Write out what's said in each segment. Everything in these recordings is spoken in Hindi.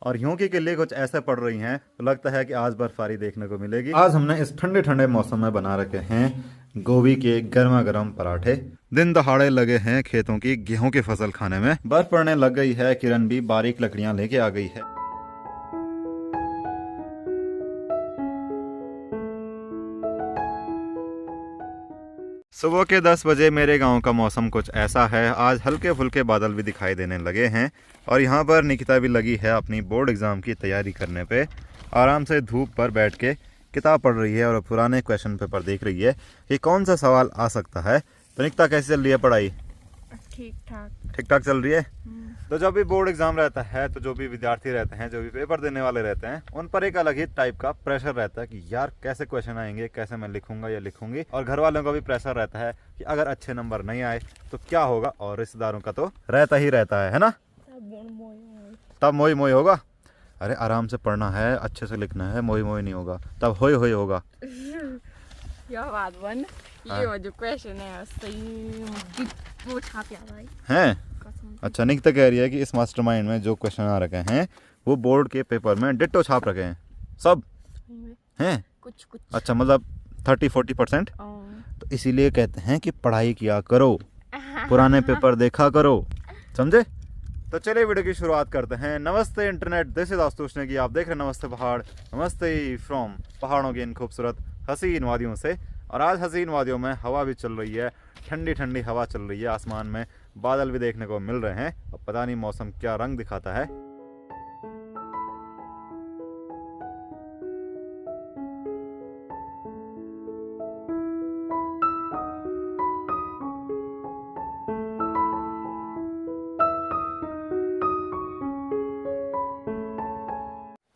और यूं की किल्ली कुछ ऐसे पड़ रही हैं तो लगता है कि आज बर्फबारी देखने को मिलेगी। आज हमने इस ठंडे ठंडे मौसम में बना रखे हैं गोभी के गर्मा गर्म पराठे। दिन दहाड़े लगे हैं खेतों की गेहूं की फसल खाने में। बर्फ पड़ने लग गई है, किरण भी बारीक लकड़ियां लेके आ गई है। सुबह के 10 बजे मेरे गांव का मौसम कुछ ऐसा है। आज हल्के फुल्के बादल भी दिखाई देने लगे हैं और यहाँ पर निकिता भी लगी है अपनी बोर्ड एग्ज़ाम की तैयारी करने पे। आराम से धूप पर बैठ के किताब पढ़ रही है और पुराने क्वेश्चन पेपर देख रही है कि कौन सा सवाल आ सकता है। तो निकिता, कैसी चल रही है पढ़ाई? ठीक ठाक। ठीक ठाक चल रही है। तो जब भी बोर्ड एग्जाम रहता है तो जो भी विद्यार्थी रहते हैं, जो भी पेपर देने वाले रहते हैं, उन पर एक अलग ही टाइप का प्रेशर रहता है कि यार कैसे क्वेश्चन आएंगे, कैसे मैं लिखूंगा या लिखूंगी। और घर वालों का भी प्रेशर रहता है कि अगर अच्छे नंबर नहीं आए तो क्या होगा, और रिश्तेदारों का तो रहता ही रहता है ना। तब मोई मोई होगा। अरे आराम से पढ़ना है, अच्छे से लिखना है, मोई मोई नहीं होगा, तब होई होई होगा। यह बात बन ये जो क्वेश्चन है सही वो छाप भाई हैं। अच्छा, निकिता कह रही है कि इस मास्टरमाइंड में जो क्वेश्चन आ रखे हैं वो बोर्ड के पेपर में डिट्टो छाप रखे हैं सब हैं। कुछ कुछ अच्छा, मतलब 30-40%। तो इसीलिए कहते हैं कि पढ़ाई किया करो, पुराने पेपर देखा करो, समझे। तो चलिए वीडियो की शुरुआत करते हैं। नमस्ते internet, this is Ashutosh Negi. आप देख रहे हैं नमस्ते पहाड़। नमस्ते फ्रॉम पहाड़ों की इन खूबसूरत हसीन वादियों से। और आज हसीन वादियों में हवा भी चल रही है, ठंडी ठंडी हवा चल रही है। आसमान में बादल भी देखने को मिल रहे हैं। अब पता नहीं मौसम क्या रंग दिखाता है।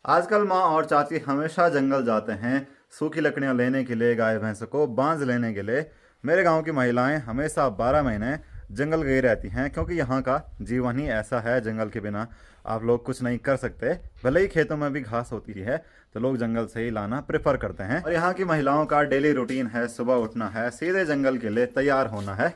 आजकल माँ और चाची हमेशा जंगल जाते हैं सूखी लकड़ियाँ लेने के लिए, गाय भैंसों को बांझ लेने के लिए। मेरे गांव की महिलाएं हमेशा 12 महीने जंगल गई रहती हैं, क्योंकि यहाँ का जीवन ही ऐसा है। जंगल के बिना आप लोग कुछ नहीं कर सकते। भले ही खेतों में भी घास होती है तो लोग जंगल से ही लाना प्रेफर करते हैं। और यहाँ की महिलाओं का डेली रूटीन है, सुबह उठना है, सीधे जंगल के लिए तैयार होना है।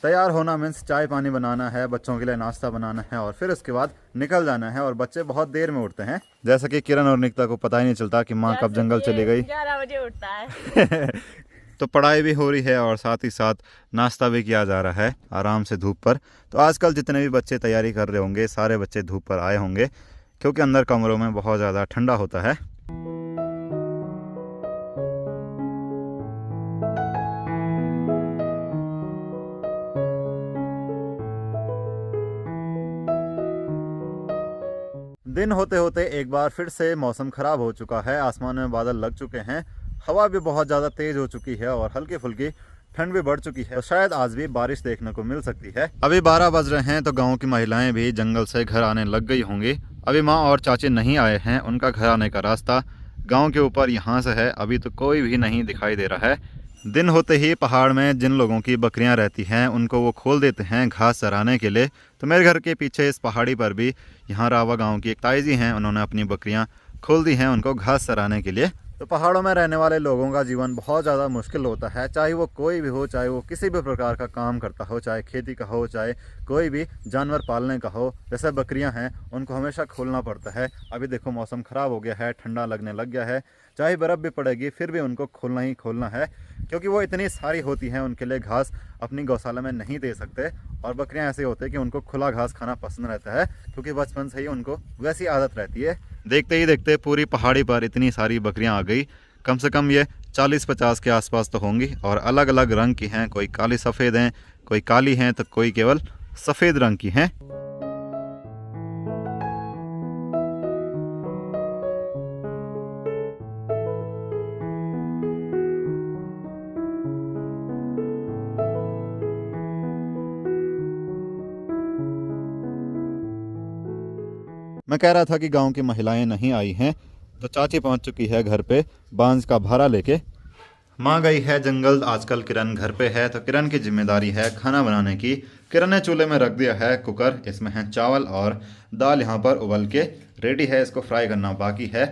तैयार होना मीन्स चाय पानी बनाना है, बच्चों के लिए नाश्ता बनाना है और फिर उसके बाद निकल जाना है। और बच्चे बहुत देर में उठते हैं, जैसा कि किरण और निकिता को पता ही नहीं चलता कि माँ कब जंगल चली गई। 11 बजे उठता है। तो पढ़ाई भी हो रही है और साथ ही साथ नाश्ता भी किया जा रहा है आराम से धूप पर। तो आजकल जितने भी बच्चे तैयारी कर रहे होंगे सारे बच्चे धूप पर आए होंगे, क्योंकि अंदर कमरों में बहुत ज़्यादा ठंडा होता है। दिन होते होते एक बार फिर से मौसम खराब हो चुका है। आसमान में बादल लग चुके हैं, हवा भी बहुत ज़्यादा तेज हो चुकी है और हल्की फुल्की ठंड भी बढ़ चुकी है। तो शायद आज भी बारिश देखने को मिल सकती है। अभी 12 बज रहे हैं तो गांव की महिलाएं भी जंगल से घर आने लग गई होंगी। अभी माँ और चाची नहीं आए हैं, उनका घर आने का रास्ता गाँव के ऊपर यहाँ से है। अभी तो कोई भी नहीं दिखाई दे रहा है। दिन होते ही पहाड़ में जिन लोगों की बकरियां रहती हैं उनको वो खोल देते हैं घास चराने के लिए। तो मेरे घर के पीछे इस पहाड़ी पर भी यहाँ रावा गांव की एक ताई जी हैं, उन्होंने अपनी बकरियां खोल दी हैं उनको घास चराने के लिए। तो पहाड़ों में रहने वाले लोगों का जीवन बहुत ज़्यादा मुश्किल होता है, चाहे वो कोई भी हो, चाहे वो किसी भी प्रकार का काम करता हो, चाहे खेती का हो, चाहे कोई भी जानवर पालने का हो। जैसे बकरियां हैं उनको हमेशा खोलना पड़ता है। अभी देखो मौसम ख़राब हो गया है, ठंडा लगने लग गया है, चाहे बर्फ़ भी पड़ेगी फिर भी उनको खोलना ही खोलना है, क्योंकि वो इतनी सारी होती हैं उनके लिए घास अपनी गौशाला में नहीं दे सकते। और बकरियां ऐसे होते हैं कि उनको खुला घास खाना पसंद रहता है, क्योंकि बचपन से ही उनको वैसी आदत रहती है। देखते ही देखते पूरी पहाड़ी पर इतनी सारी बकरियां आ गई। कम से कम ये 40-50 के आसपास तो होंगी और अलग अलग रंग की हैं। कोई काली सफ़ेद हैं, कोई काली हैं, तो कोई केवल सफ़ेद रंग की हैं। मैं कह रहा था कि गांव की महिलाएं नहीं आई हैं, तो चाची पहुंच चुकी है घर पे बांझ का भारा लेके। माँ गई है जंगल, आजकल किरण घर पे है। तो किरण की जिम्मेदारी है खाना बनाने की। किरण ने चूल्हे में रख दिया है कुकर, इसमें है चावल और दाल यहाँ पर उबल के रेडी है। इसको फ्राई करना बाकी है।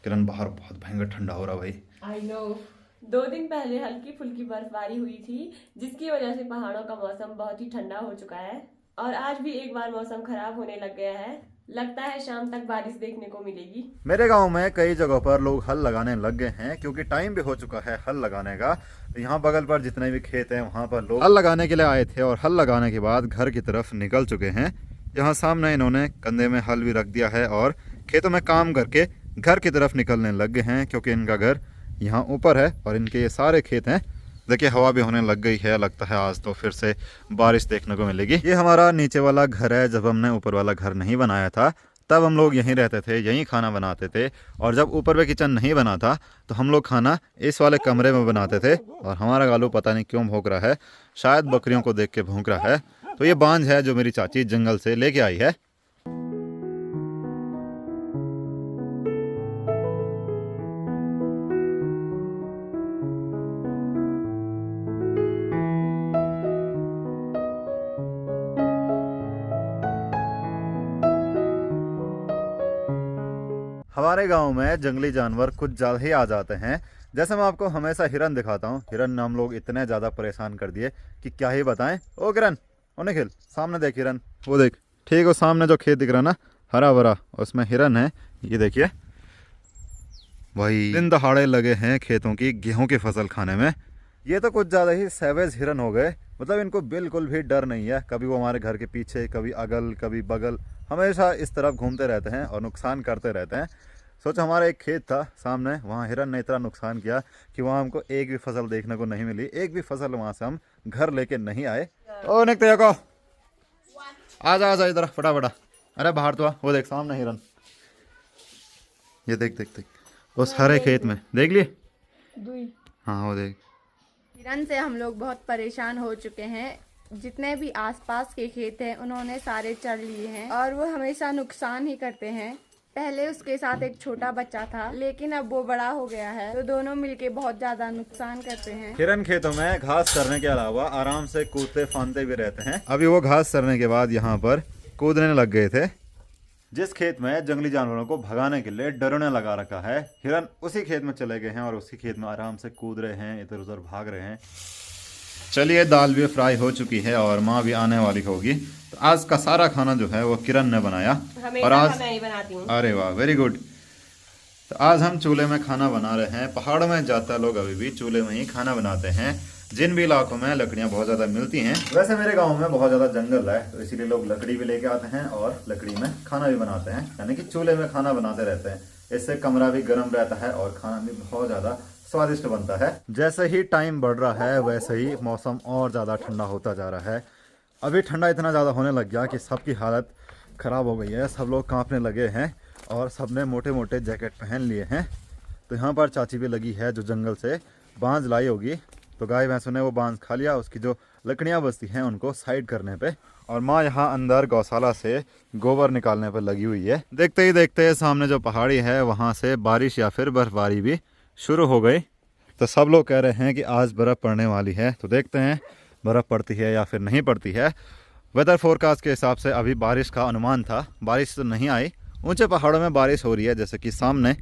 किरण, बाहर बहुत भयंकर ठंडा हो रहा भाई। I know. 2 दिन पहले हल्की फुल्की बर्फबारी हुई थी, जिसकी वजह से पहाड़ों का मौसम बहुत ही ठंडा हो चुका है। और आज भी एक बार मौसम खराब होने लग गया है। लगता है शाम तक बारिश देखने को मिलेगी। मेरे गांव में कई जगहों पर लोग हल लगाने लग गए हैं क्योंकि टाइम भी हो चुका है हल लगाने का। तो यहाँ बगल पर जितने भी खेत हैं वहाँ पर लोग हल लगाने के लिए आए थे और हल लगाने के बाद घर की तरफ निकल चुके हैं। यहाँ सामने इन्होंने कंधे में हल भी रख दिया है और खेतों में काम करके घर की तरफ निकलने लग गए हैं क्योंकि इनका घर यहाँ ऊपर है और इनके ये सारे खेत हैं। देखिए हवा भी होने लग गई है, लगता है आज तो फिर से बारिश देखने को मिलेगी। ये हमारा नीचे वाला घर है। जब हमने ऊपर वाला घर नहीं बनाया था तब हम लोग यहीं रहते थे, यहीं खाना बनाते थे। और जब ऊपर में किचन नहीं बना था तो हम लोग खाना इस वाले कमरे में बनाते थे। और हमारा गालू पता नहीं क्यों भौंक रहा है, शायद बकरियों को देख के भौंक रहा है। तो ये बांझ है जो मेरी चाची जंगल से लेके आई है। हमारे गांव में जंगली जानवर कुछ ज़्यादा ही आ जाते हैं। जैसे मैं आपको हमेशा हिरन दिखाता हूँ, हिरन ने हम लोग इतने ज़्यादा परेशान कर दिए कि क्या ही बताएं। ओ किरण, ओ निखिल, सामने देख हिरन, वो देख, ठीक, वो सामने जो खेत दिख रहा ना हरा भरा, उसमें हिरन है। ये देखिए भाई, दिन दहाड़े लगे हैं खेतों की गेहूं की फसल खाने में। ये तो कुछ ज़्यादा ही सैवेज हिरन हो गए, मतलब इनको बिल्कुल भी डर नहीं है। कभी वो हमारे घर के पीछे, कभी अगल कभी बगल, हमेशा इस तरफ घूमते रहते हैं और नुकसान करते रहते हैं। सोचो हमारा एक खेत था सामने, वहाँ हिरन ने इतना नुकसान किया कि वहाँ हमको एक भी फसल देखने को नहीं मिली। एक भी फसल वहाँ से हम घर लेके नहीं आए। ओ निक को आजा आजा इधर फटाफटा, अरे बाहर तो आ। वो देख सामने हिरन, ये देख देख देख उस हरे खेत में, देख लिए? हाँ वो देख। हिरन से हम लोग बहुत परेशान हो चुके हैं। जितने भी आसपास के खेत हैं उन्होंने सारे चर लिए हैं और वो हमेशा नुकसान ही करते हैं। पहले उसके साथ एक छोटा बच्चा था, लेकिन अब वो बड़ा हो गया है, तो दोनों मिलके बहुत ज्यादा नुकसान करते हैं। हिरन खेतों में घास चरने के अलावा आराम से कूदते फांदते भी रहते हैं। अभी वो घास चरने के बाद यहाँ पर कूदने लग गए थे। जिस खेत में जंगली जानवरों को भगाने के लिए डरोने लगा रखा है, हिरन उसी खेत में चले गए हैं और उसी खेत में आराम से कूद रहे हैं, इधर उधर भाग रहे हैं। चलिए, दाल भी फ्राई हो चुकी है और माँ भी आने वाली होगी। तो आज का सारा खाना जो है वो किरण ने बनाया और आज मैं ही बनाती हूँ। अरे वाह, वेरी गुड। तो आज हम चूल्हे में खाना बना रहे हैं। पहाड़ों में जाता लोग अभी भी चूल्हे में ही खाना बनाते हैं। जिन भी इलाकों में लकड़ियाँ बहुत ज़्यादा मिलती हैं, वैसे मेरे गांव में बहुत ज़्यादा जंगल है, तो इसीलिए लोग लकड़ी भी लेके आते हैं और लकड़ी में खाना भी बनाते हैं, यानी कि चूल्हे में खाना बनाते रहते हैं। इससे कमरा भी गर्म रहता है और खाना भी बहुत ज़्यादा स्वादिष्ट बनता है। जैसे ही टाइम बढ़ रहा है वैसे ही मौसम और ज़्यादा ठंडा होता जा रहा है। अभी ठंडा इतना ज़्यादा होने लग गया कि सबकी हालत ख़राब हो गई है। सब लोग कांपने लगे हैं और सबने मोटे मोटे जैकेट पहन लिए हैं। तो यहाँ पर चाची भी लगी है जो जंगल से बांझ लाई होगी। तो गाय भैंसों ने वो बांझ खा लिया, उसकी जो लकड़ियाँ बचती हैं उनको साइड करने पे। और माँ यहाँ अंदर गौशाला से गोबर निकालने पर लगी हुई है। देखते ही देखते सामने जो पहाड़ी है वहाँ से बारिश या फिर बर्फबारी भी शुरू हो गई। तो सब लोग कह रहे हैं कि आज बर्फ़ पड़ने वाली है। तो देखते हैं बर्फ़ पड़ती है या फिर नहीं पड़ती है। वेदर फोरकास्ट के हिसाब से अभी बारिश का अनुमान था, बारिश तो नहीं आई। ऊंचे पहाड़ों में बारिश हो रही है, जैसे कि सामने।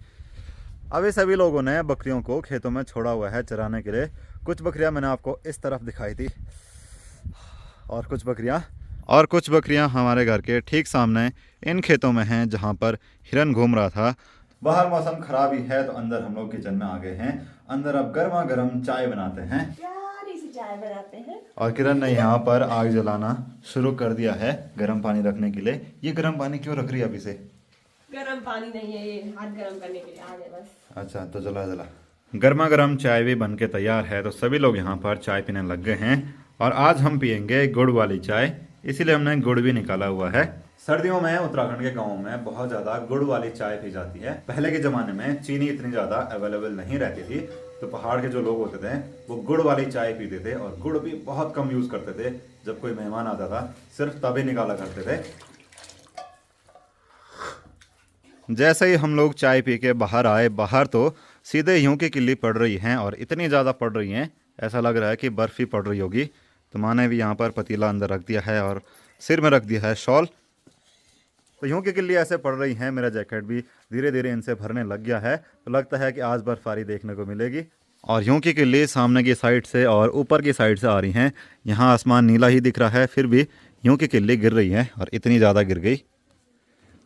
अभी सभी लोगों ने बकरियों को खेतों में छोड़ा हुआ है चराने के लिए। कुछ बकरियां मैंने आपको इस तरफ दिखाई थी और कुछ बकरियां हमारे घर के ठीक सामने इन खेतों में हैं जहां पर हिरन घूम रहा था। बाहर मौसम खराब ही है तो अंदर हम लोग किचन में आ गए हैं। अंदर अब गर्मा गर्म चाय बनाते हैं। चाय बनाते हैं और किरण ने यहाँ पर आग जलाना शुरू कर दिया है गर्म पानी रखने के लिए। ये गर्म पानी क्यों रख रही है अभी से? गर्म पानी नहीं है, ये हाथ गर्म करने के लिए आग है बस। अच्छा, तो जला गर्मा गर्म चाय भी बन के तैयार है। तो सभी लोग यहाँ पर चाय पीने लग गए हैं और आज हम पियेंगे गुड़ वाली चाय, इसीलिए हमने गुड़ भी निकाला हुआ है। सर्दियों में उत्तराखंड के गाँव में बहुत ज़्यादा गुड़ वाली चाय पी जाती है। पहले के ज़माने में चीनी इतनी ज़्यादा अवेलेबल नहीं रहती थी, तो पहाड़ के जो लोग होते थे वो गुड़ वाली चाय पीते थे और गुड़ भी बहुत कम यूज़ करते थे। जब कोई मेहमान आता था सिर्फ तभी निकाला करते थे। जैसे ही हम लोग चाय पी के बाहर आए, बाहर तो सीधे यूं की किल्ली पड़ रही हैं और इतनी ज़्यादा पड़ रही हैं ऐसा लग रहा है कि बर्फ़ ही पड़ रही होगी। तो माँ ने भी यहाँ पर पतीला अंदर रख दिया है और सिर में रख दिया है शॉल। तो यूं की किल्ली ऐसे पड़ रही हैं। मेरा जैकेट भी धीरे धीरे इनसे भरने लग गया है, तो लगता है कि आज बर्फबारी देखने को मिलेगी। और यूं की किल्ली सामने की साइड से और ऊपर की साइड से आ रही हैं। यहाँ आसमान नीला ही दिख रहा है, फिर भी यूं की किल्ली गिर रही है और इतनी ज़्यादा गिर गई।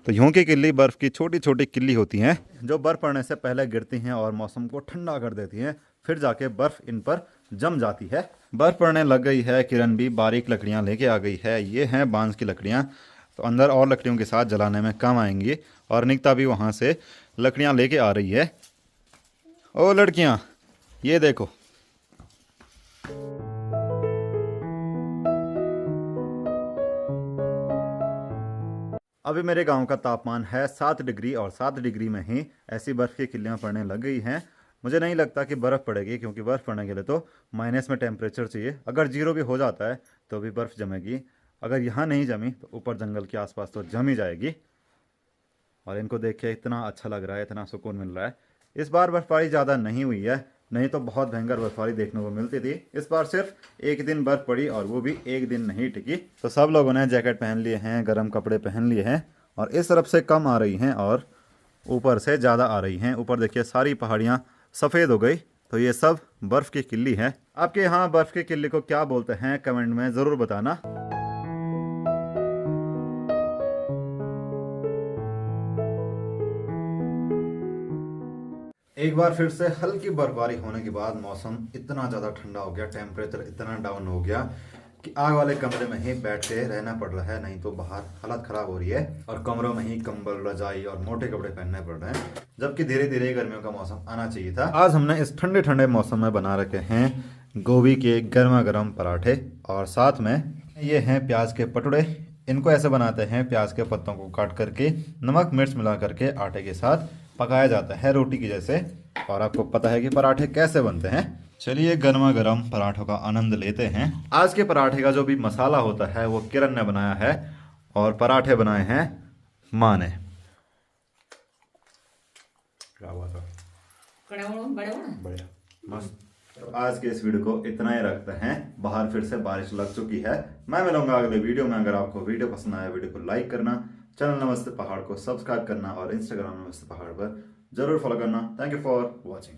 तो यूं की किल्ली बर्फ़ की छोटी छोटी किल्ली होती हैं जो बर्फ़ पड़ने से पहले गिरती हैं और मौसम को ठंडा कर देती हैं, फिर जाके बर्फ़ इन पर जम जाती है। बर्फ़ पड़ने लग गई है, किरण भी बारीक लकड़ियाँ लेके आ गई है। ये हैं बांस की लकड़ियाँ, तो अंदर और लकड़ियों के साथ जलाने में काम आएंगी। और निकिता भी वहाँ से लकड़ियाँ लेके आ रही है। ओ लड़कियाँ, ये देखो। अभी मेरे गांव का तापमान है 7 डिग्री और 7 डिग्री में ही ऐसी बर्फ़ की किल्लियाँ पड़ने लग गई हैं। मुझे नहीं लगता कि बर्फ़ पड़ेगी, क्योंकि बर्फ़ पड़ने के लिए तो माइनस में टेम्परेचर चाहिए। अगर 0 भी हो जाता है तो भी बर्फ़ जमेगी। अगर यहाँ नहीं जमी तो ऊपर जंगल के आसपास तो जम ही जाएगी। और इनको देख के इतना अच्छा लग रहा है, इतना सुकून मिल रहा है। इस बार बर्फ़बारी ज़्यादा नहीं हुई है, नहीं तो बहुत भयंकर बर्फ़बारी देखने को मिलती थी। इस बार सिर्फ एक दिन बर्फ़ पड़ी और वो भी एक दिन नहीं टिकी। तो सब लोगों ने जैकेट पहन लिए हैं, गर्म कपड़े पहन लिए हैं। और इस तरफ से कम आ रही हैं और ऊपर से ज़्यादा आ रही हैं। ऊपर देखिए सारी पहाड़ियाँ सफ़ेद हो गई। तो ये सब बर्फ़ की किल्ली है। आपके यहाँ बर्फ़ की किल्ली को क्या बोलते हैं कमेंट में ज़रूर बताना। एक बार फिर से हल्की बर्फबारी होने के बाद मौसम इतना ज़्यादा ठंडा हो गया, टेम्परेचर इतना डाउन हो गया कि आग वाले कमरे में ही बैठ के रहना पड़ रहा है, नहीं तो बाहर हालत ख़राब हो रही है। और कमरों में ही कंबल, रजाई और मोटे कपड़े पहनने पड़ रहे हैं, जबकि धीरे धीरे गर्मियों का मौसम आना चाहिए था। आज हमने इस ठंडे ठंडे मौसम में बना रखे हैं गोभी के गर्मा गर्म पराठे, और साथ में ये हैं प्याज के पटुड़े। इनको ऐसे बनाते हैं, प्याज के पत्तों को काट करके नमक मिर्च मिला करके आटे के साथ पकाया जाता है रोटी की जैसे। और आपको पता है कि पराठे कैसे बनते हैं। चलिए गर्मा गर्म पराठों का आनंद लेते हैं। आज के पराठे का जो भी मसाला होता है वो किरण ने बनाया है, और पराठे बनाए हैं माँ ने। क्या बात है, बढ़िया मस्त। तो आज के इस वीडियो को इतना ही रखते हैं। बाहर फिर से बारिश लग चुकी है। मैं मिलूंगा अगले वीडियो में। अगर आपको वीडियो पसंद आया, वीडियो को लाइक करना, चैनल नमस्ते पहाड़ को सब्सक्राइब करना और इंस्टाग्राम नमस्ते पहाड़ पर जरूर फॉलो करना। Thank you for watching.